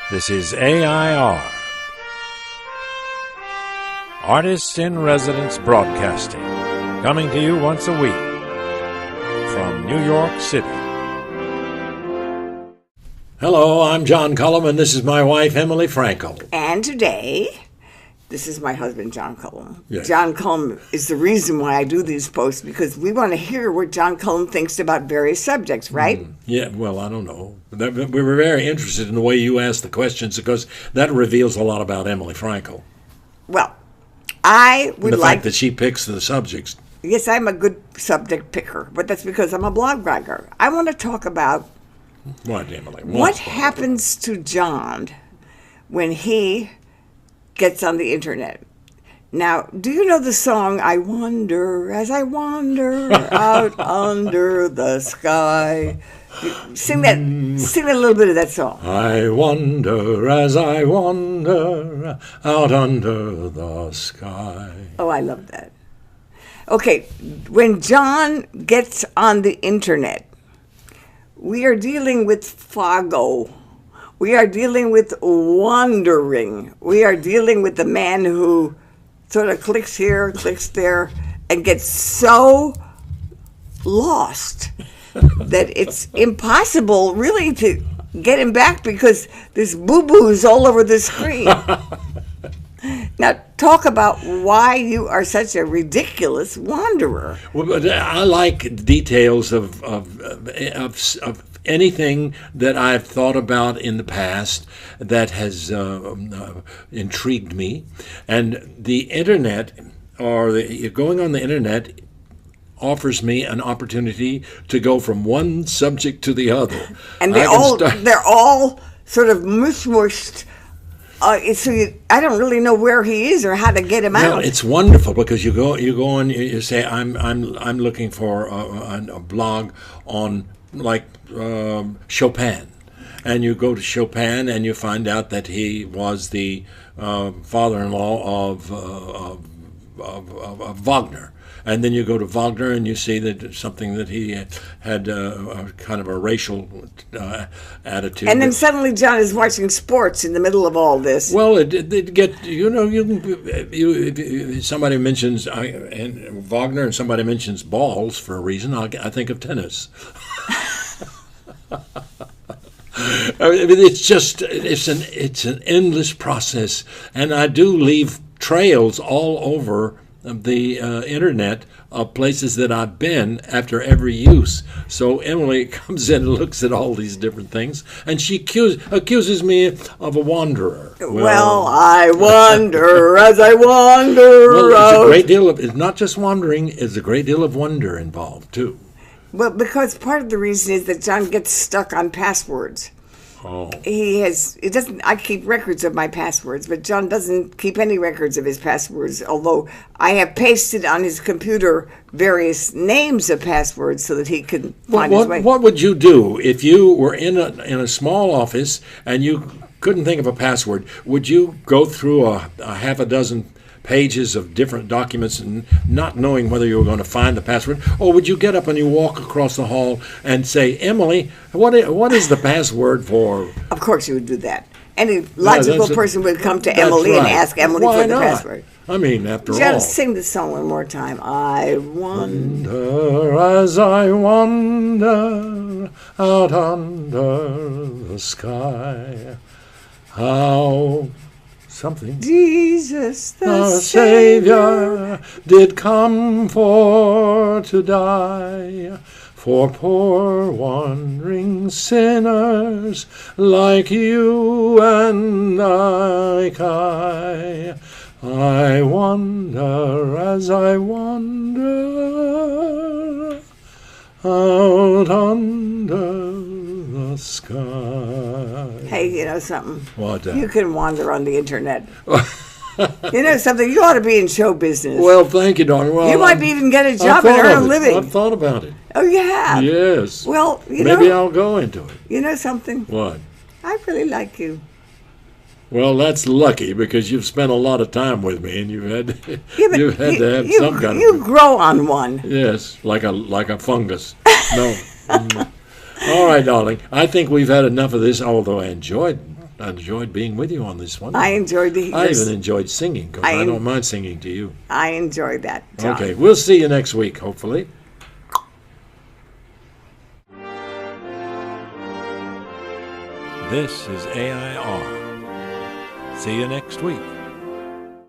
This is AI.R. Artists in Residence Broadcasting, coming to you once a week from New York City. Hello, I'm John Cullum, and this is my wife, Emily Frankel. And today, this is my husband, John Cullum. Yes. John Cullum is the reason why I do these posts, because we want to hear what John Cullum thinks about various subjects, right? Yeah, well, I don't know. We were very interested in the way you asked the questions because that reveals a lot about Emily Frankel. Well, I would The like... fact that she picks the subjects. Yes, I'm a good subject picker, but that's because I'm a blog writer. I want to talk about What, Emily? what happens to John when he gets on the internet. Now, do you know the song, I Wonder as I Wander Out Under the Sky? Sing a little bit of that song. I wonder as I wander out under the sky. Oh, I love that. Okay, when John gets on the internet, we are dealing with Fago. We are dealing with wandering. We are dealing with the man who sort of clicks here, clicks there, and gets so lost that it's impossible really to get him back because there's boo-boos all over the screen. Now, talk about why you are such a ridiculous wanderer. Well, but I like details of anything that I've thought about in the past that has intrigued me, and the internet going on the internet offers me an opportunity to go from one subject to the other. And they're all sort of mush-mushed. I don't really know where he is or how to get him out. It's wonderful because you go and you say I'm looking for a blog on Chopin, and you go to Chopin and you find out that he was the father-in-law of Wagner. And then you go to Wagner and you see that something that he had kind of a racial attitude. And then suddenly John is watching sports in the middle of all this. Well, it get somebody mentions and Wagner and somebody mentions balls for a reason. I think of tennis. I mean, it's an endless process, and I do leave trails all over the internet of places that I've been after every use. So Emily comes in and looks at all these different things, and she accuses me of a wanderer. Well, I wonder as I wander. Well, it's a great deal of. It's not just wandering. It's a great deal of wonder involved too. Well, because part of the reason is that John gets stuck on passwords. Oh. I keep records of my passwords, but John doesn't keep any records of his passwords, although I have pasted on his computer various names of passwords so that he can find his way. What would you do if you were in a small office and you couldn't think of a password? Would you go through a half a dozen pages of different documents and not knowing whether you were going to find the password, or would you get up and you walk across the hall and say, Emily, what is the password for? Of course you would do that. Any logical person would come to Emily and ask Emily for the password. I mean, after all. Just sing the song one more time. I wonder as I wander out under the sky, how something Jesus the Savior did come for to die for poor wandering sinners like you and like I. I wonder as I wander out under the sky. Hey, you know something? What? You can wander on the internet. You know something? You ought to be in show business. Well, thank you, darling. Well, you might even get a job and earn a living. I've thought about it. Oh, you have? Yes. Well, maybe I'll go into it. You know something? What? I really like you. Well, that's lucky because you've spent a lot of time with me, and you've had to have some kind of. You grow on one. Yes, like a fungus. No. All right, darling. I think we've had enough of this. Although I enjoyed I enjoyed being with you on this one. I enjoyed I even enjoyed singing, because I don't mind singing to you. I enjoyed that, John. Okay, we'll see you next week, hopefully. This is AI.R. See you next week.